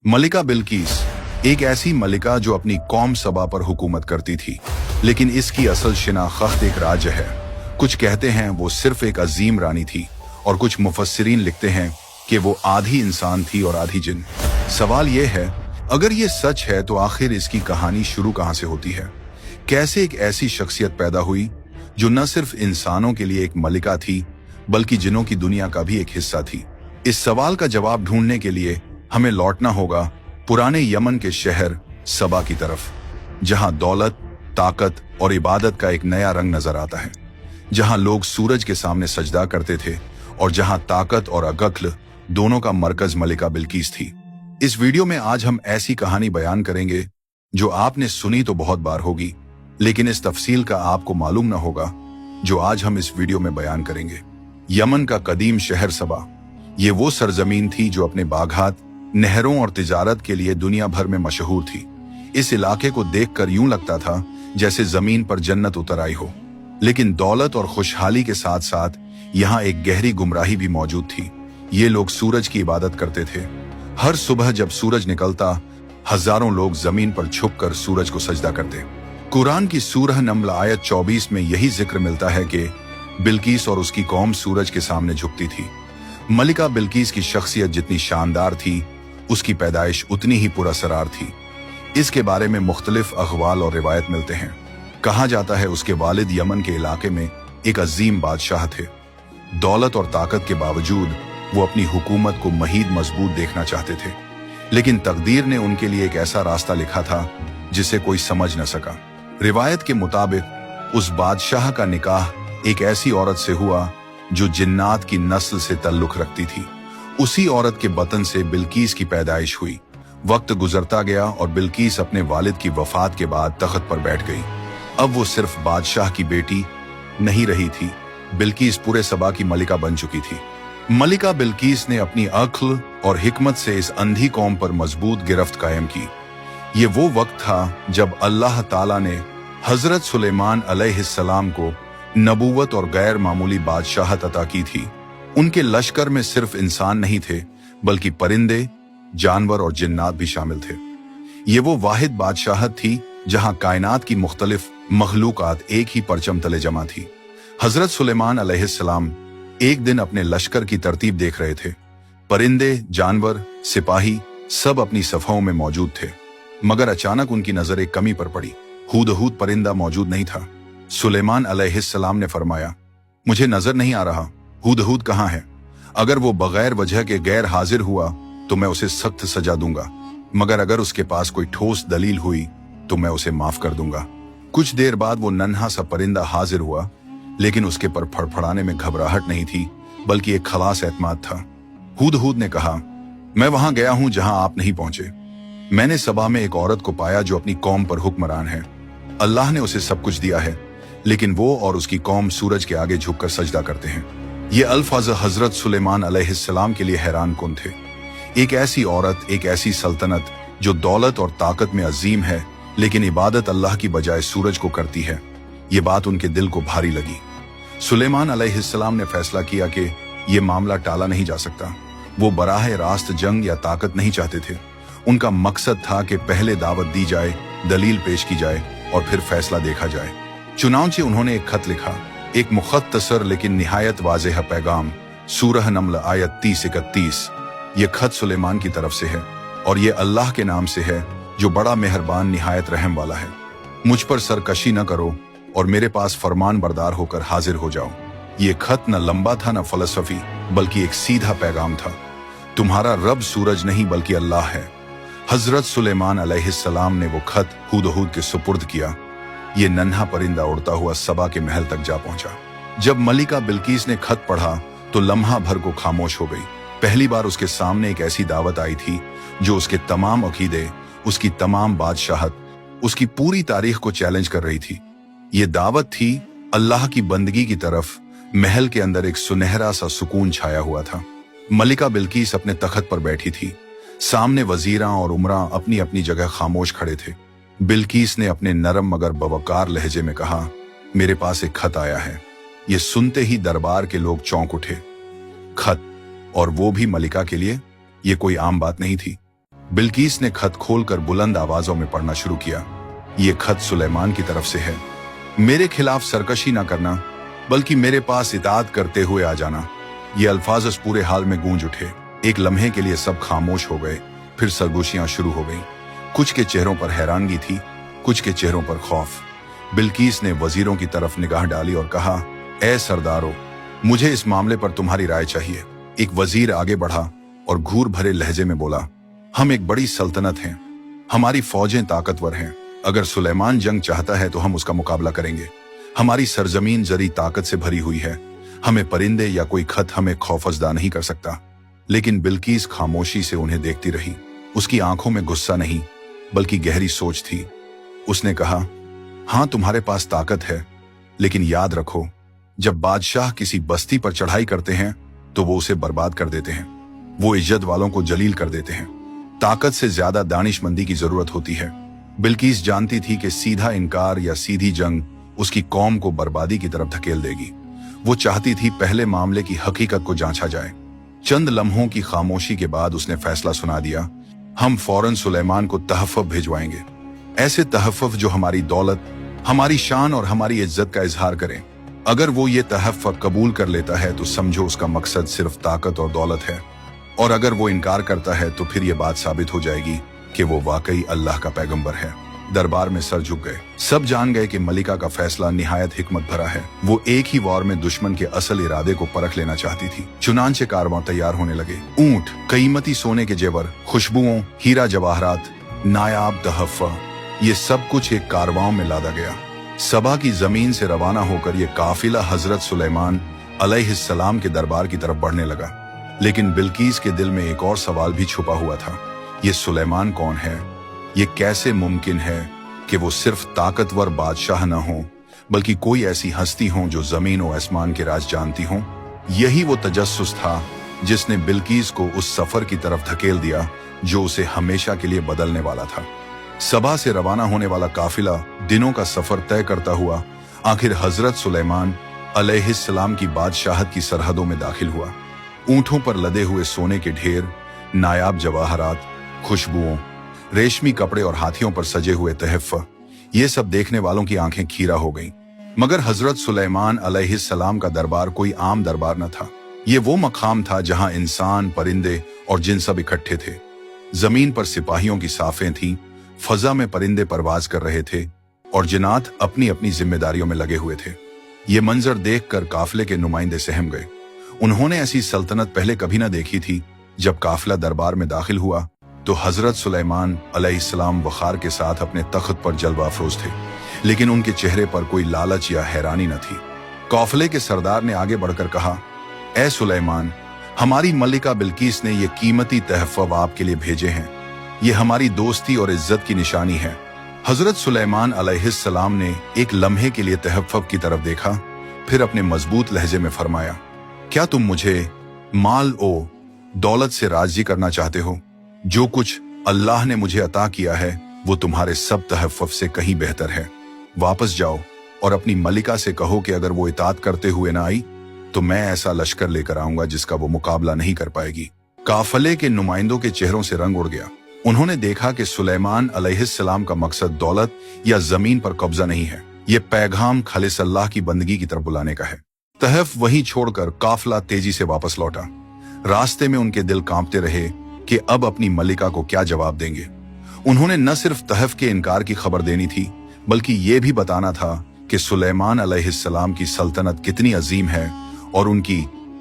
मलिका बिल्किस एक ऐसी मलिका जो अपनी कौम सबा पर हुकूमत करती थी, लेकिन इसकी असल शिनाख्त एक राज्य है। कुछ कहते हैं वो सिर्फ एक अजीम रानी थी और कुछ मुफस्सिरीन लिखते हैं कि वो आधी इंसान थी और आधी जिन। सवाल ये है, अगर ये सच है तो आखिर इसकी कहानी शुरू कहां से होती है? कैसे एक ऐसी शख्सियत पैदा हुई जो न सिर्फ इंसानों के लिए एक मलिका थी बल्कि जिनों की दुनिया का भी एक हिस्सा थी? इस सवाल का जवाब ढूंढने के लिए हमें लौटना होगा पुराने यमन के शहर सबा की तरफ, जहां दौलत, ताकत और इबादत का एक नया रंग नजर आता है, जहां लोग सूरज के सामने सजदा करते थे और जहां ताकत और अकल दोनों का मरकज मलिका बिल्किस थी। इस वीडियो में आज हम ऐसी कहानी बयान करेंगे जो आपने सुनी तो बहुत बार होगी, लेकिन इस तफसील का आपको मालूम न होगा जो आज हम इस वीडियो में बयान करेंगे। यमन का कदीम शहर सबा, ये वो सरजमीन थी जो अपने बागात, नहरों और तिजारत के लिए दुनिया भर में मशहूर थी। इस इलाके को देखकर यूं लगता था जैसे जमीन पर जन्नत उतर आई हो, लेकिन दौलत और खुशहाली के साथ साथ यहाँ एक गहरी गुमराही भी मौजूद थी। ये लोग सूरज की इबादत करते थे। हर सुबह जब सूरज निकलता, हजारों लोग जमीन पर छुपकर सूरज को सजदा करते। कुरान की सूरह नम्ल आयत 24 में यही जिक्र मिलता है कि बिल्किस और उसकी कौम सूरज के सामने झुकती थी। मलिका बिल्किस की शख्सियत जितनी शानदार थी, उसकी पैदाइश उतनी ही पुरअसरार थी। इसके बारे में मुख्तलिफ अखवाल और रिवायत मिलते हैं। कहा जाता है उसके वालिद यमन के इलाके में एक अजीम बादशाह थे। दौलत और ताकत के बावजूद वो अपनी हुकूमत को महीद मजबूत देखना चाहते थे, लेकिन तकदीर ने उनके लिए एक ऐसा रास्ता लिखा था जिसे कोई समझ न सका। रिवायत के मुताबिक उस बादशाह का निकाह एक ऐसी औरत से हुआ जो जिन्नात की नस्ल से ताल्लुक रखती थी। उसी औरत के बतन से बिल्किस की पैदाइश हुई। वक्त गुजरता गया और बिल्किस अपने वालिद की वफात के बाद तख्त पर बैठ गई। अब वो सिर्फ बादशाह की बेटी नहीं रही थी, बिल्किस पूरे सबा की मलिका बन चुकी थी। मलिका बिल्किस ने अपनी अक्ल और हिकमत से इस अंधी कौम पर मजबूत गिरफ्त कायम की। ये वो वक्त था जब अल्लाह ताला ने हजरत सुलेमान अलैहिस्सलाम को नबूवत और गैर मामूली बादशाहत अता की थी। उनके लश्कर में सिर्फ इंसान नहीं थे बल्कि परिंदे, जानवर और जिन्नात भी शामिल थे। ये वो वाहिद बादशाहत थी जहां कायनात की मुख्तलिफ मखलूकात एक ही परचम तले जमा थी। हजरत सुलेमान अलैहिस्सलाम एक दिन अपने लश्कर की तरतीब देख रहे थे। परिंदे, जानवर, सिपाही सब अपनी सफाओं में मौजूद थे, मगर अचानक उनकी नजर एक कमी पर पड़ी। हुदहुद परिंदा मौजूद नहीं था। सुलेमान अलैहिस्सलाम ने फरमाया, मुझे नजर नहीं आ रहा, हुदहुद कहाँ है? अगर वो बगैर वजह के गैर हाजिर हुआ तो मैं उसे सख्त सजा दूंगा, मगर अगर उसके पास कोई ठोस दलील हुई तो मैं उसे माफ कर दूंगा। कुछ देर बाद वो नन्हा सा परिंदा हाजिर हुआ, लेकिन उसके पर फड़फड़ाने में घबराहट नहीं थी बल्कि एक खलास एतमाद था। हुदहुद ने कहा, मैं वहां गया हूं जहां आप नहीं पहुंचे। मैंने सबा में एक औरत को पाया जो अपनी कौम पर हुक्मरान है। अल्लाह ने उसे सब कुछ दिया है, लेकिन वो और उसकी कौम सूरज के आगे झुककर सजदा करते हैं। ये अल्फाज हजरत सुलेमान अलैहिस्सलाम के लिए हैरान कुन थे। एक ऐसी औरत, एक ऐसी सल्तनत जो दौलत और ताकत में अजीम है, लेकिन इबादत अल्लाह की बजाय सूरज को करती है। ये बात उनके दिल को भारी लगी। सुलेमान अलैहिस्सलाम ने फैसला किया कि ये मामला टाला नहीं जा सकता। वो बराह रास्त जंग या ताकत नहीं चाहते थे। उनका मकसद था कि पहले दावत दी जाए, दलील पेश की जाए और फिर फैसला देखा जाए। चुनांचे उन्होंने एक खत लिखा, एक मुख्तसर लेकिन निहायत वाज़ेह पैगाम। सूरह नम्ल आयत 30-31। ये खत सुलेमान की तरफ से है और ये अल्लाह के नाम से है जो बड़ा मेहरबान निहायत रहम वाला है। मुझ पर सरकशी न करो और मेरे पास फरमान बरदार होकर हाजिर हो जाओ। ये खत न लंबा था न फलसफी, बल्कि एक सीधा पैगाम था। तुम्हारा रब सूरज नहीं बल्कि अल्लाह है। हजरत सुलेमान अलैहिस्सलाम ने वो खत हुदहुद के सुपुर्द किया। ये नन्हा परिंदा उड़ता हुआ सबा के महल तक जा पहुंचा। जब मलिका बिल्किस ने खत पढ़ा तो लम्हा भर को खामोश हो गई। पहली बार उसके सामने एक ऐसी दावत आई थी जो उसके तमाम अकीदे, उसकी तमाम बादशाहत, उसकी पूरी तारीख को चैलेंज कर रही थी। ये दावत थी अल्लाह की बंदगी की तरफ। महल के अंदर एक सुनहरा सा सुकून छाया हुआ था। मलिका बिल्किस अपने तख्त पर बैठी थी। सामने वजीरां और उमरा अपनी अपनी जगह खामोश खड़े थे। बिल्किस ने अपने नरम मगर बवकार लहजे में कहा, मेरे पास एक खत आया है। ये सुनते ही दरबार के लोग चौंक उठे। खत, और वो भी मलिका के लिए? ये कोई आम बात नहीं थी। बिल्कीस ने खत खोलकर बुलंद आवाजों में पढ़ना शुरू किया। ये खत सुलेमान की तरफ से है। मेरे खिलाफ सरकशी ना करना, बल्कि मेरे पास इताअत करते हुए आ जाना। ये अल्फाज उस पूरे हाल में गूंज उठे। एक लम्हे के लिए सब खामोश हो गए, फिर सरगोशियां शुरू हो गईं। कुछ के चेहरों पर हैरानगी थी, कुछ के चेहरों पर खौफ। बिल्कीस ने वजीरों की तरफ निगाह डाली और कहा, ए सरदारों, मुझे इस मामले पर तुम्हारी राय चाहिए। एक वजीर आगे बढ़ा और घूर भरे लहजे में बोला, हम एक बड़ी सल्तनत हैं, हमारी फौजें ताकतवर हैं। अगर सुलेमान जंग चाहता है तो हम उसका मुकाबला करेंगे। हमारी सरजमीन जरी ताकत से भरी हुई है, हमें परिंदे या कोई खत हमें खौफजदा नहीं कर सकता। लेकिन बिल्कीस खामोशी से उन्हें देखती रही। उसकी आंखों में गुस्सा नहीं, बल्कि गहरी सोच थी। उसने कहा, हाँ, तुम्हारे पास ताकत है, लेकिन याद रखो, जब बादशाह किसी बस्ती पर चढ़ाई करते हैं तो वो उसे बर्बाद कर देते हैं। वो इज्जत वालों को जलील कर देते हैं। ताकत से ज्यादा दानिशमंदी की जरूरत होती है। बिल्कीस जानती थी कि सीधा इनकार या सीधी जंग उसकी कौम को बर्बादी की तरफ धकेल देगी। वो चाहती थी पहले मामले की हकीकत को जांचा जाए। चंद लम्हों की खामोशी के बाद उसने फैसला सुना दिया, हम फौरन सुलेमान को तहफ़्फ़ुज़ भिजवाएंगे। ऐसे तहफ़्फ़ुज़ जो हमारी दौलत, हमारी शान और हमारी इज्जत का इजहार करें। अगर वो ये तहफ़्फ़ुज़ कबूल कर लेता है तो समझो उसका मकसद सिर्फ ताकत और दौलत है, और अगर वो इनकार करता है तो फिर ये बात साबित हो जाएगी कि वो वाकई अल्लाह का पैगंबर है। दरबार में सर झुक गए। सब जान गए कि मलिका का फैसला निहायत हिकमत भरा है। वो एक ही वार में दुश्मन के असल इरादे को परख लेना चाहती थी। चुनांचे कारवां तैयार होने लगे। ऊंट, कीमती सोने के जेवर, खुशबुओं, हीरा जवाहरात, नायाब तहफ़्फ़ुज़, ये सब कुछ एक कारवां में लादा गया। सबा की जमीन से रवाना होकर ये काफिला हजरत सुलेमान अलैहिस्सलाम के दरबार की तरफ बढ़ने लगा। लेकिन बिल्कीस के दिल में एक और सवाल भी छुपा हुआ था, ये सुलेमान कौन है? ये कैसे मुमकिन है कि वो सिर्फ ताकतवर बादशाह न हो, बल्कि कोई ऐसी हस्ती हो जो जमीन और आसमान के राज जानती हो? यही वो तजस्सुस था जिसने बिल्कीस को उस सफर की तरफ धकेल दिया जो उसे हमेशा के लिए बदलने वाला था। सबा से रवाना होने वाला काफिला दिनों का सफर तय करता हुआ आखिर हजरत सुलेमान अलैहिस्सलाम की बादशाहत की सरहदों में दाखिल हुआ। ऊंटों पर लदे हुए सोने के ढेर, नायाब जवाहरात, खुशबुओं, रेशमी कपड़े और हाथियों पर सजे हुए तहफ़्फ़ुज़, ये सब देखने वालों की आंखें खीरा हो गईं। मगर हजरत सुलेमान अलैहिस्सलाम का दरबार कोई आम दरबार न था। ये वो मकाम था जहां इंसान, परिंदे और जिन सब इकट्ठे थे। जमीन पर सिपाहियों की साफें थीं, फजा में परिंदे परवाज कर रहे थे और जिन्नात अपनी अपनी जिम्मेदारियों में लगे हुए थे। ये मंजर देखकर काफिले के नुमाइंदे सहम गए। उन्होंने ऐसी सल्तनत पहले कभी न देखी थी। जब काफिला दरबार में दाखिल हुआ तो हजरत सुलेमान अलैहिस्सलाम वखार के साथ अपने तख्त पर जलवा अफरोज थे, लेकिन उनके चेहरे पर कोई लालच या हैरानी न थी। काफिले के सरदार ने आगे बढ़कर कहा, ए सुलेमान, हमारी मलिका बिल्कीस ने ये कीमती तहफ़्फ़ुज़ आपके लिए भेजे हैं। ये हमारी दोस्ती और इज्जत की निशानी है। हजरत सुलेमान अलैहिस्सलाम ने एक लम्हे के लिए तहफ़्फ़ुज़ की तरफ देखा, फिर अपने मजबूत लहजे में फरमाया, क्या तुम मुझे माल ओ दौलत से राजी करना चाहते हो? जो कुछ अल्लाह ने मुझे अता किया है वो तुम्हारे सब तहफ़्फ़ुज़ से कहीं बेहतर है। वापस जाओ और अपनी मलिका से कहो कि अगर वो इताअत करते हुए ना आई तो मैं ऐसा लश्कर लेकर आऊंगा जिसका वो मुकाबला नहीं कर पाएगी। काफिले के नुमाइंदों के चेहरों से रंग उड़ गया। उन्होंने देखा कि सुलेमान अलैहिस्सलाम का मकसद दौलत या जमीन पर कब्जा नहीं है। ये पैगाम खालिस अल्लाह की बंदगी की तरफ बुलाने का है। तहफ़्फ़ुज़ वहीं छोड़कर काफिला तेजी से वापस लौटा। रास्ते में उनके दिल कांपते रहे कि अब अपनी मलिका को क्या जवाब देंगे। उन्होंने न सिर्फ तहफ़्फ़ुज़ के इनकार की खबर देनी थी, बल्कि ये भी बताना था कि सुलेमान अलैहिस्सलाम की सल्तनत कितनी अजीम है और उनकी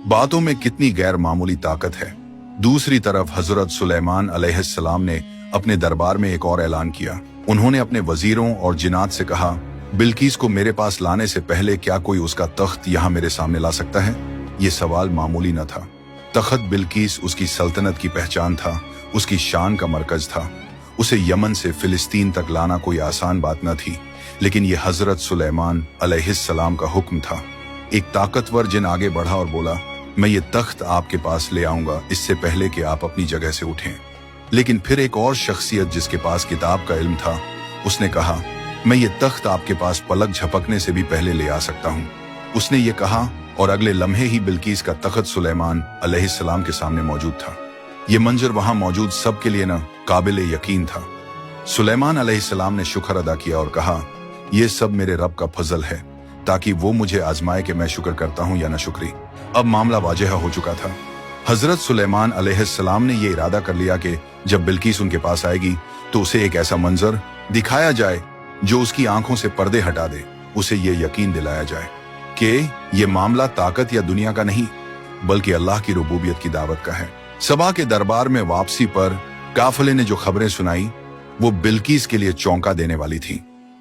बातों में कितनी गैर मामूली ताकत है। दूसरी तरफ हजरत सुलेमान अलैहिस्सलाम ने अपने दरबार में एक और ऐलान किया। उन्होंने अपने वजीरों और जिनात से कहा, बिल्कीस को मेरे पास लाने से पहले क्या कोई उसका तख्त यहाँ मेरे सामने ला सकता है? ये सवाल मामूली न था। तख्त बिल्कीस उसकी सल्तनत की पहचान था, उसकी शान का मरकज था। उसे यमन से फिलिस्तीन तक लाना कोई आसान बात न थी, लेकिन ये हजरत सुलेमान अलैहिस्सलाम का हुक्म था। एक ताकतवर जिन आगे बढ़ा और बोला, मैं ये तख्त आपके पास ले आऊंगा इससे पहले कि आप अपनी जगह से उठें। लेकिन फिर एक और शख्सियत जिसके पास किताब का इल्म था, उसने कहा, मैं ये तख्त आपके पास पलक झपकने से भी पहले ले आ सकता हूँ। उसने ये कहा और अगले लम्हे ही बिल्कीस का तख्त सुलेमान अलैहिस्सलाम के सामने मौजूद था। ये मंजर वहां मौजूद सबके लिए न काबिल यकीन था। सुलेमान अलैहिस्सलाम ने शुक्र अदा किया और कहा, यह सब मेरे रब का फजल है, ताकि वो मुझे आजमाए कि मैं शुक्र करता हूं या न शुक्री। अब मामला वाजह हो चुका था। हजरत सुलेमान अलैहिस्सलाम ने यह इरादा कर लिया कि जब बिल्किस उनके पास आएगी तो उसे एक ऐसा मंजर दिखाया जाए जो उसकी आंखों से पर्दे हटा दे। उसे यह यकीन दिलाया जाए कि यह मामला ताकत या दुनिया का नहीं, बल्कि अल्लाह की रुबूबियत की दावत का है। सबा के दरबार में वापसी पर काफिले ने जो खबरें सुनाई वो बिल्किस के लिए चौंका देने वाली थी।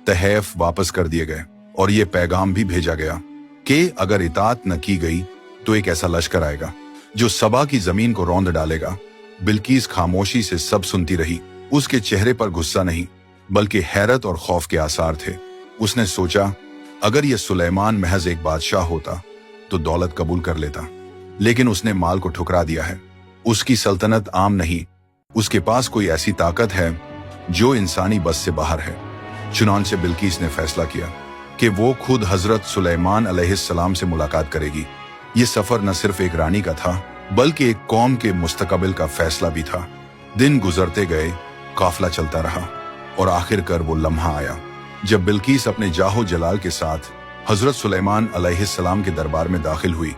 तहैफ वापस कर दिए गए और ये पैगाम भी भेजा गया कि अगर इताअत न की गई तो एक ऐसा लश्कर आएगा जो सबा की जमीन को रौंद डालेगा। बिल्किस खामोशी से सब सुनती रही। उसके चेहरे पर गुस्सा नहीं, बल्कि हैरत और खौफ के आसार थे। उसने सोचा, अगर यह सुलेमान महज एक बादशाह होता तो दौलत कबूल कर लेता, लेकिन उसने माल को ठुकरा दिया है। उसकी सल्तनत आम नहीं, उसके पास कोई ऐसी ताकत है जो इंसानी बस से बाहर है। चुनांचे बिल्किस ने फैसला किया कि वो खुद हजरत सुलेमान अलैहिस्सलाम से मुलाकात करेगी। ये सफर न सिर्फ एक रानी का था, बल्कि एक कौम के मुस्तकबिल का फैसला भी था। दिन गुजरते गए, काफिला चलता रहा और आखिरकार वो लम्हा आया जब बिल्किस अपने जाहो जलाल के साथ हजरत सुलेमान अलैहिस्सलाम के दरबार में दाखिल हुई।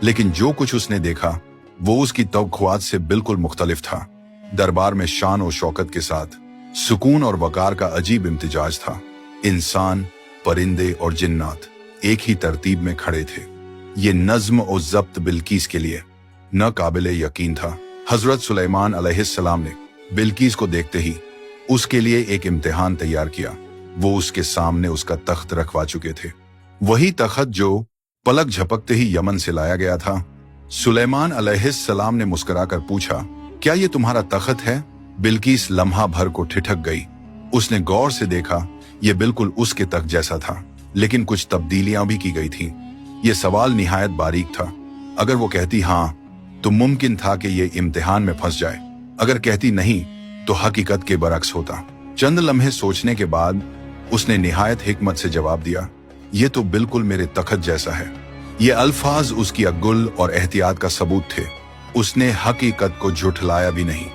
लेकिन जो कुछ उसने देखा वो उसकी तवक्कुआत से बिल्कुल मुख्तलिफ था। दरबार में शान और शौकत के साथ सुकून और वकार का अजीब इम्तिजाज था। इंसान, परिंदे और जिन्नात एक ही तरतीब में खड़े थे। ये नज्म और जब्त बिल्किस के लिए न काबिले यकीन था। हजरत सुलेमान अलैहिस्सलाम ने बिल्किस को देखते ही उसके लिए एक इम्तिहान तैयार किया। वो उसके सामने उसका तख्त रखवा चुके थे, वही तख्त जो पलक झपकते ही यमन से लाया गया था। सुलेमान अलैहिस्सलाम ने मुस्कुराकर पूछा, क्या ये तुम्हारा तख्त है? बिल्किस लम्हा भर को ठिठक गई। उसने गौर से देखा, यह बिल्कुल उसके तख्त जैसा था, लेकिन कुछ तब्दीलियां भी की गई थीं। यह सवाल निहायत बारीक था। अगर वो कहती हाँ तो मुमकिन था कि ये इम्तिहान में फंस जाए, अगर कहती नहीं तो हकीकत के बरक्स होता। चंद लम्हे सोचने के बाद उसने निहायत हिकमत से जवाब दिया, ये तो बिल्कुल मेरे तख्त जैसा है। ये अल्फाज उसकी अक्ल और एहतियात का सबूत थे। उसने हकीकत को झुठलाया भी नहीं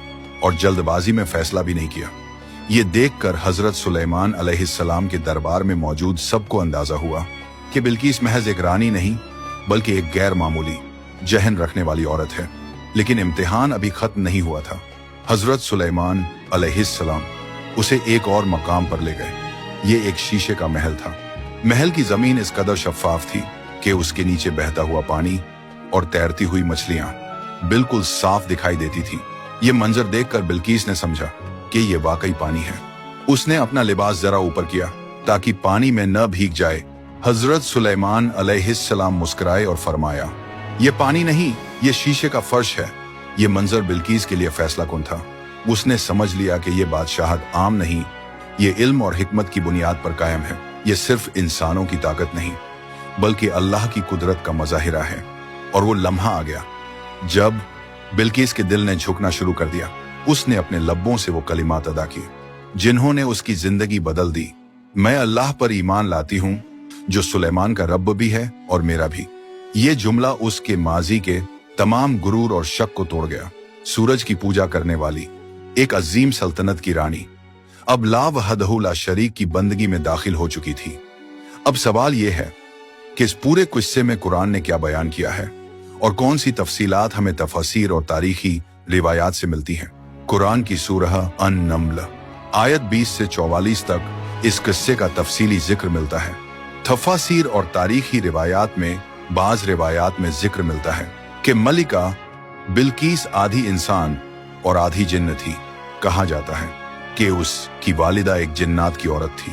और जल्दबाजी में फैसला भी नहीं किया। ये देखकर हजरत सुलेमान अलैहिस्सलाम के दरबार में मौजूद सबको अंदाजा हुआ कि बिल्किस महज एक रानी नहीं, बल्कि एक गैर मामूली जहन रखने वाली औरत है। लेकिन इम्तिहान अभी खत्म नहीं हुआ था। हजरत सुलेमान अलैहिस्सलाम उसे एक और मकाम पर ले गए। ये एक शीशे का महल था। महल की जमीन इस कदर शफाफ थी कि उसके नीचे बहता हुआ पानी और तैरती हुई मछलियां बिल्कुल साफ दिखाई देती थी। ये मंजर देखकर बिल्किस ने समझा कि ये वाकई पानी है। उसने अपना लिबास जरा ऊपर किया ताकि पानी में न भीग जाए। हजरत सुलेमान अलैहिस्सलाम मुस्कुराए और फरमाया, ये पानी नहीं, ये शीशे का फर्श है। ये मंजर बिल्किस के लिए फैसला कुन था। उसने समझ लिया कि ये बादशाहत आम नहीं, ये इल्म और हिकमत की बुनियाद पर कायम है। ये सिर्फ इंसानों की ताकत नहीं, बल्कि अल्लाह की कुदरत का मजाहिरा है। और वो लम्हा आ गया जब बिल्किस के दिल ने झुकना शुरू कर दिया। उसने अपने लब्बों से वो कलिमात अदा किए जिन्होंने उसकी जिंदगी बदल दी। मैं अल्लाह पर ईमान लाती हूँ जो सुलेमान का रब भी है और मेरा भी। ये जुमला उसके माजी के तमाम गुरूर और शक को तोड़ गया। सूरज की पूजा करने वाली एक अजीम सल्तनत की रानी अब ला वहदहु ला शरीक की बंदगी में दाखिल हो चुकी थी। अब सवाल यह है कि इस पूरे किस्से में कुरान ने क्या बयान किया है और कौन सी तफसीलात हमें तफसीर और तारीखी रिवायात से मिलती हैं। कुरान की सूरह अन-नम्ल आयत 20 से 44 तक इस किस्से का तफसीली जिक्र मिलता है। तफसीर और तारीखी रिवायात में बाज रिवायात में जिक्र मिलता है कि मलिका बिल्किस आधी इंसान और आधी जिन्न थी। कहा जाता है कि उसकी वालिदा एक जिन्नात की औरत थी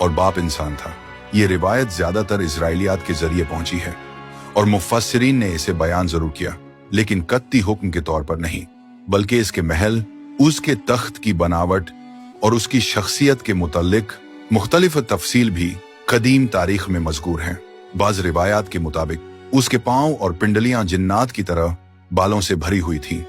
और बाप इंसान था। ये रिवायत ज्यादातर इजराइलियात के जरिए पहुंची है और मुफस्सिरीन ने इसे बयान जरूर किया, लेकिन कत्ती हुक्म के तौर पर नहीं, बल्कि इसके महल, उसके तख्त की बनावट और उसकी शख्सियत के मुतल्लिक मुख्तलिफ तफसील भी कदीम तारीख में मज़कूर हैं। बाज रिवायात के मुताबिक उसके पांव और पिंडलियां जिन्नात की तरह बालों से भरी हुई थी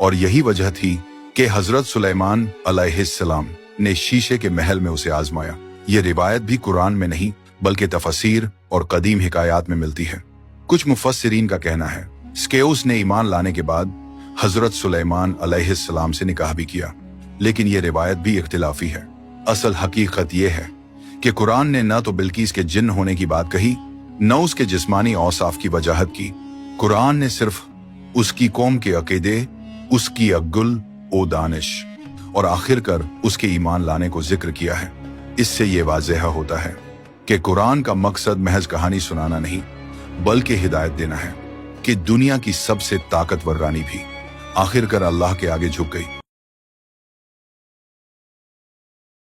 और यही वजह थी कि हजरत सुलेमान अलैहिस्सलाम ने शीशे के महल में उसे आजमाया। ये रिवायत भी कुरान में नहीं बल्कि तफसीर और कदीम हिकायात में मिलती है। कुछ मुफस्सिरीन का कहना है स्केउस ने ईमान लाने के बाद हजरत सुलेमान अलैहिस्सलाम से निकाह भी किया, लेकिन ये रिवायत भी इख्तिलाफी है। असल हकीकत ये है कि कुरान ने न तो बिल्कीस के जिन होने की बात कही, न उसके जिस्मानी औसाफ की वजाहत की। कुरान ने सिर्फ उसकी कौम के अकीदे, उसकी अक्ल ओ दानिश और आखिरकार उसके ईमान लाने को जिक्र किया है। इससे ये वाज़ेह होता है कि कुरान का मकसद महज कहानी सुनाना नहीं, बल्कि हिदायत देना है कि दुनिया की सबसे ताकतवर रानी भी आखिरकार अल्लाह के आगे झुक गई।